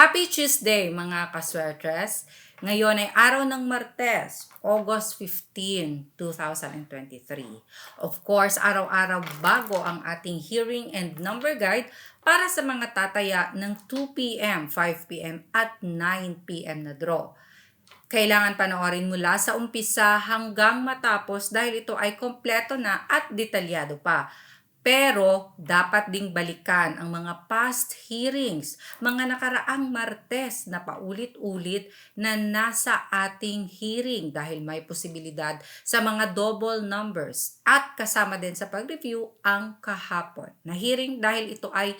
Happy Tuesday mga kaswertres! Ngayon ay araw ng Martes, August 15, 2023. Of course, araw-araw bago ang ating hearing and number guide para sa mga tataya ng 2 p.m., 5 p.m. at 9 p.m. na draw. Kailangan panoorin mula sa umpisa hanggang matapos dahil ito ay kompleto na at detalyado pa. Pero dapat ding balikan ang mga past hearings, mga nakaraang Martes na paulit-ulit na nasa ating hearing dahil may posibilidad sa mga double numbers at kasama din sa pag-review ang kahapon na hearing dahil ito ay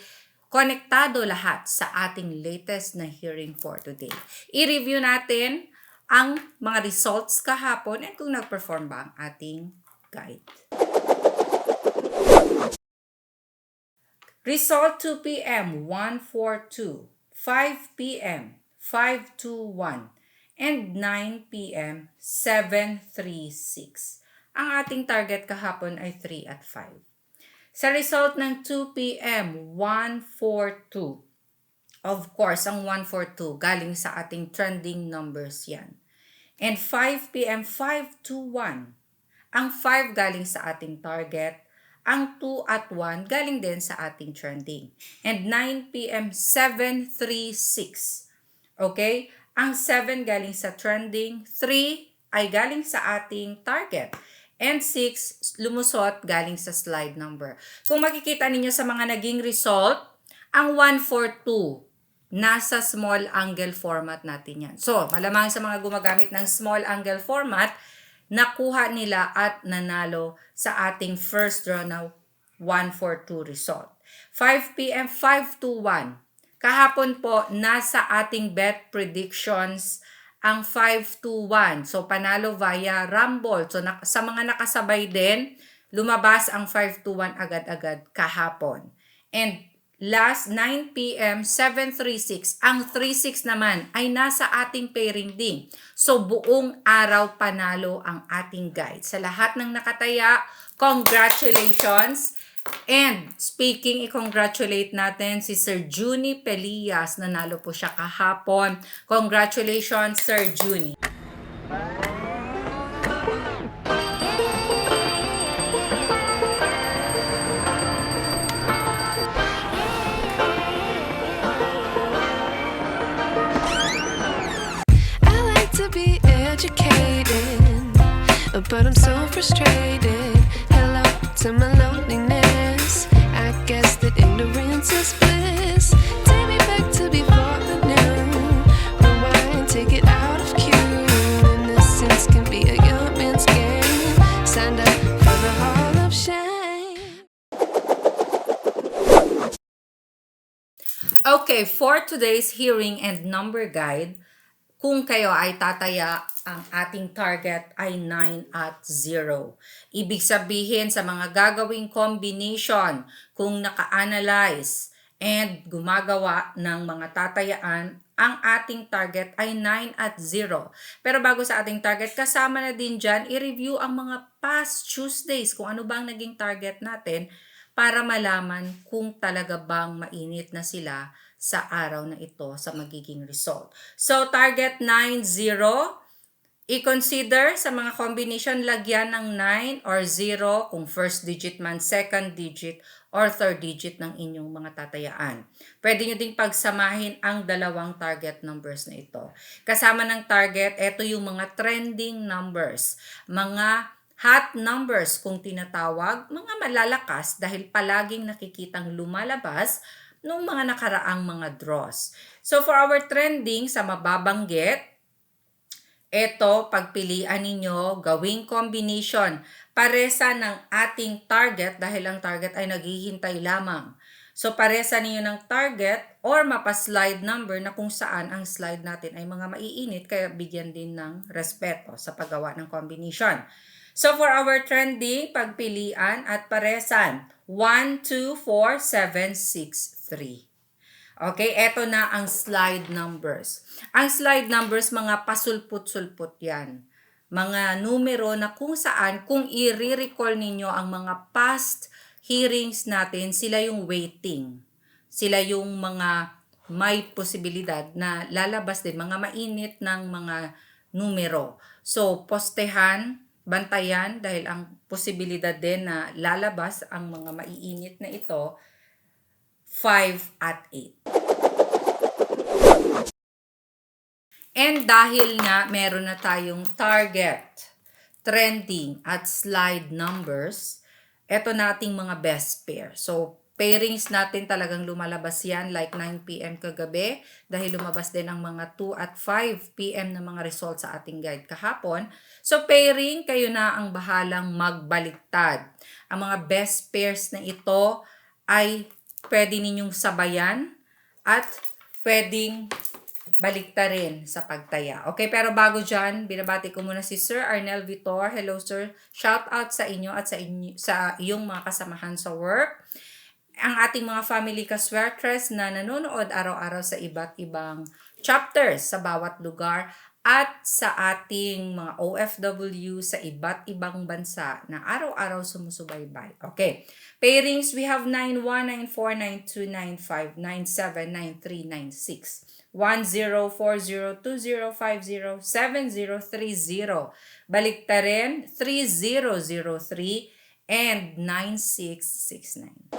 konektado lahat sa ating latest na hearing for today. I-review natin ang mga results kahapon at kung nag-perform ba ang ating guide. Result 2 p.m. 142, 5 p.m. 521, and 9 p.m. 736. Ang ating target kahapon ay 3 at 5. Sa result ng 2 p.m. 142, of course, ang 142 galing sa ating trending numbers yan. And 5 p.m. 521, ang 5 galing sa ating target. Ang 2 at 1 galing din sa ating trending. And 9 p.m. 736. Okay? Ang 7 galing sa trending, 3 ay galing sa ating target. And 6 lumusot galing sa slide number. Kung makikita ninyo sa mga naging result, ang 142 nasa small angle format natin yan. So, malamang sa mga gumagamit ng small angle format, nakuha nila at nanalo sa ating first draw na 142 result. 5 p.m. 521. Kahapon po, nasa ating bet predictions ang 521. So, panalo via Rumble. So, sa mga nakasabay din, lumabas ang 521 agad-agad kahapon. And last 9 p.m. 736. Ang 36 naman ay nasa ating pairing din. So buong araw panalo ang ating guide. Sa lahat ng nakataya, congratulations! And speaking, i-congratulate natin si Sir Juni Pelias. Nanalo po siya kahapon. Congratulations, Sir Juni! But I'm so frustrated. Hello to my loneliness. I guess that ignorance is bliss. Take me back to before the noon. Rewind, take it out of cue. Innocence can be a young man's game. Signed up for the hall of shame. Okay, for today's hearing and number guide, kung kayo ay tataya, ang ating target ay 9 at 0. Ibig sabihin sa mga gagawing combination, kung naka-analyze and gumagawa ng mga tatayaan, ang ating target ay 9 at 0. Pero bago sa ating target, kasama na din dyan, i-review ang mga past Tuesdays, kung ano bang naging target natin, para malaman kung talaga bang mainit na sila sa araw na ito sa magiging result. So, target 9-0. I-consider sa mga combination, lagyan ng 9 or 0 kung first digit man, second digit, or third digit ng inyong mga tatayaan. Pwede nyo ding pagsamahin ang dalawang target numbers na ito. Kasama ng target, ito yung mga trending numbers. Mga hot numbers kung tinatawag, mga malalakas dahil palaging nakikitang lumalabas nung mga nakaraang mga draws. So for our trending sa mababanggit, ito pagpilian ninyo, gawing combination, paresa ng ating target dahil ang target ay naghihintay lamang. So paresa ninyo ng target or mapa-slide number na kung saan ang slide natin ay mga maiinit kaya bigyan din ng respeto sa paggawa ng combination. So for our trending, pagpilian at paresan, 1, 2, 4, 7, 6, 3. Okay, eto na ang slide numbers. Ang slide numbers, mga pasulput-sulput yan. Mga numero na kung saan, kung i-recall ninyo ang mga past hearings natin, sila yung waiting. Sila yung mga may posibilidad na lalabas din mga mainit ng mga numero. So, postehan, bantayan dahil ang posibilidad din na lalabas ang mga maiinit na ito 5 at 8. And dahil nga meron na tayong target, trending at slide numbers, eto nating mga best pair. So, pairings natin talagang lumalabas yan like 9 p.m. kagabi dahil lumabas din ang mga 2 at 5 p.m. na mga results sa ating guide kahapon. So, pairing, kayo na ang bahalang magbaliktad. Ang mga best pairs na ito ay pwede ninyong sabayan at pwedeng baliktarin sa pagtaya. Okay, pero bago dyan, binabati ko muna si Sir Arnel Vitor. Hello, sir. Shout out sa inyo at sa iyong mga kasamahan sa work. Ang ating mga family kaswertres na nanonood araw-araw sa iba't ibang chapters sa bawat lugar at sa ating mga OFW sa iba't ibang bansa na araw-araw sumusubaybay. Okay. Pairings, we have 91, 94, 92, 95, 97, 93, 96. 104020507030. Baliktarin 3003 and 9669.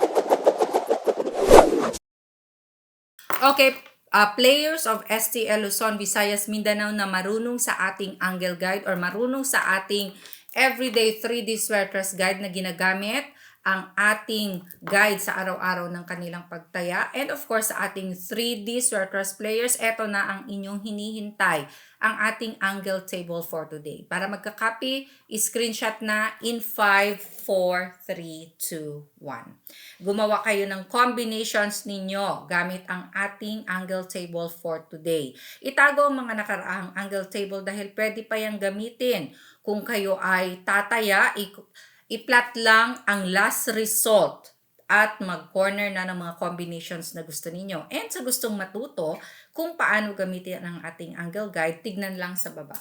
Okay, players of STL Luzon, Visayas, Mindanao na marunong sa ating angle guide or marunong sa ating everyday 3D sweaters guide na ginagamit ang ating guide sa araw-araw ng kanilang pagtaya. And of course, sa ating 3D sweaters players, eto na ang inyong hinihintay, ang ating angle table for today. Para magka-copy, screenshot na in 5, 4, 3, 2, 1. Gumawa kayo ng combinations ninyo gamit ang ating angle table for today. Itago ang mga nakaraang angle table dahil pwede pa yung gamitin. Kung kayo ay tataya, i-plot lang ang last result at mag-corner na ng mga combinations na gusto ninyo. And sa gustong matuto kung paano gamitin ang ating angle guide, tignan lang sa baba.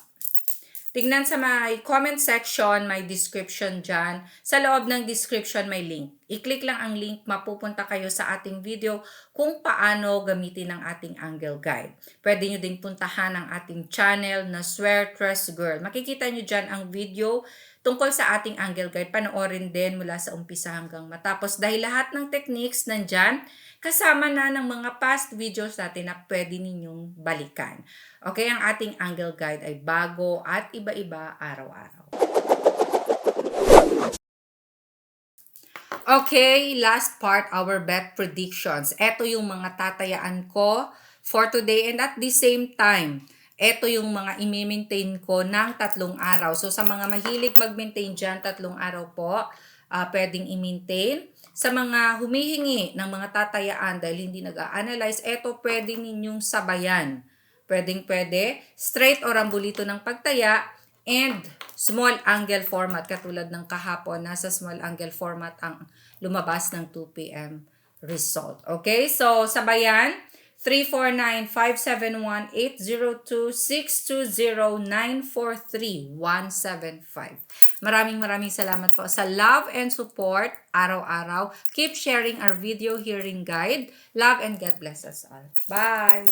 Tignan sa may comment section, may description dyan. Sa loob ng description may link. I-click lang ang link, mapupunta kayo sa ating video kung paano gamitin ang ating angle guide. Pwede nyo ding puntahan ang ating channel na Sweartress Girl. Makikita nyo dyan ang video tungkol sa ating angle guide. Panoorin din mula sa umpisa hanggang matapos. Dahil lahat ng techniques nandyan, kasama na ng mga past videos natin na pwede ninyong balikan. Okay, ang ating angle guide ay bago at iba-iba araw-araw. Okay, last part, our bet predictions. Ito yung mga tatayaan ko for today and at the same time, ito yung mga i-maintain ko ng 3 araw. So sa mga mahilig mag-maintain dyan, 3 araw po, pwedeng i-maintain. Sa mga humihingi ng mga tatayaan dahil hindi nag-a-analyze, ito pwede ninyong sabayan. Pwede, straight or rambulito ng pagtaya, and small angle format. Katulad ng kahapon, nasa small angle format ang lumabas ng 2 p.m. result. Okay, so sabayan, 349-571-802-620-943-175. Maraming salamat po sa love and support araw-araw. Keep sharing our video hearing guide. Love and God bless us all. Bye!